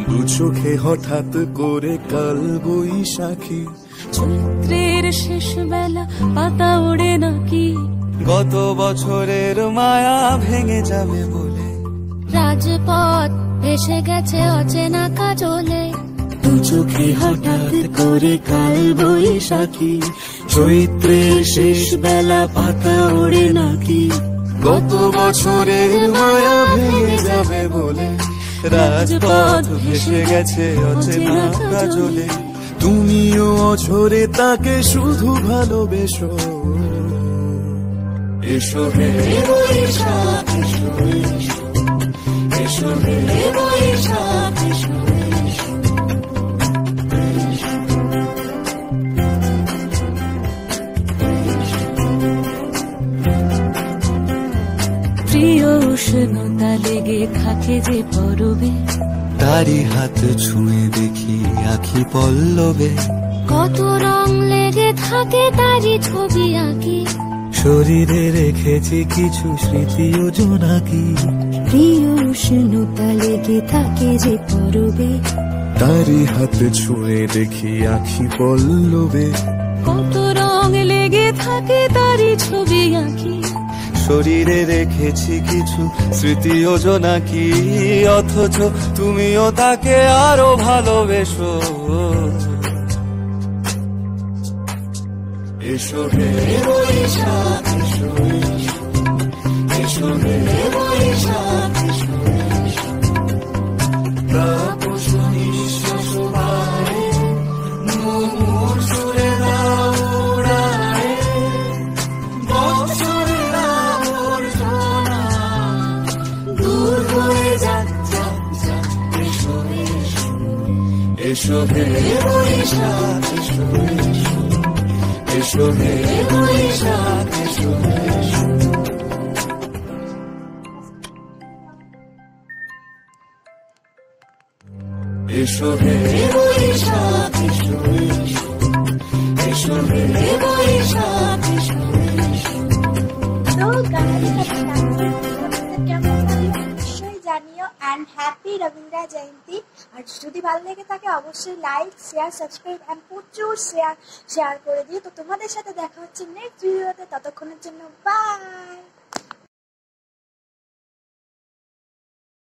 দু চোখে হঠাৎ করে কাল বৈশাখী, চৈত্রের শেষ বেলা পাতা ওড়ে নাকি, গত বছরের মায়া ভেঙে যাবে বলে, রাজপথ এসে গেছে অচেনা কাজলে। দু চোখে হঠাৎ করে কাল বৈশাখী, চৈত্রের শেষ বেলা পাতা ওড়ে নাকি, গত বছরের মায়া ভেঙে যাবে বলে, রাজপথ ভেসে গেছে অচেনা কাজলে। তুমিও অঝরে তাকে শুধু ভালোবেসো। এসো হে বৈশাখ এসো, এসো হে বৈশাখ এসো। প্রিয় উষ্ণতা লেগে থাকে যে পরবে, তারি হাত ছুঁয়ে দেখি আখি পল্লবে, কত রং লেগে থাকে তারই ছবি আঁকি, শরীরে রেখেছি কিছু স্মৃতি ও জোনাকি। প্রিয় উষ্ণতা লেগে থাকে যে পরবে, তারি হাত ছুঁয়ে দেখি আখি পল্লবে, কত রং লেগে থাকে তারই ছবি আঁকি, শরীরে রেখেছি কিছু স্মৃতি ও জোনাকি। অথচ তুমিও তাকে আরো ভালোবেসো। এসো হে বৈশাখ এসো, এসো হে বৈশাখ এসো। তাপস নিঃশ্বাস বাড়ে, মুমুর সুরে দাও উড়ায়ে, বৎসরের আবর্জনা দূর হয়ে যাক যাক যাক। এসো এসো, এসো হে বৈশাখ এসো, এসো হে বৈশাখ এসো, এসো। এসো হে বৈশাখ এসো, এসো হে বৈশাখ এসো। তো গানটা কেমন লাগলো অবশ্যই জানিও। And happy Rabindra Jayanti. আর যদি ভালো লেগে থাকে অবশ্যই লাইক শেয়ার সাবস্ক্রাইব অ্যান্ড প্রচুর শেয়ার করে দিও। তো তোমাদের সাথে দেখা হচ্ছে নেক্সট ভিডিওতে, ততক্ষণের জন্য বাই।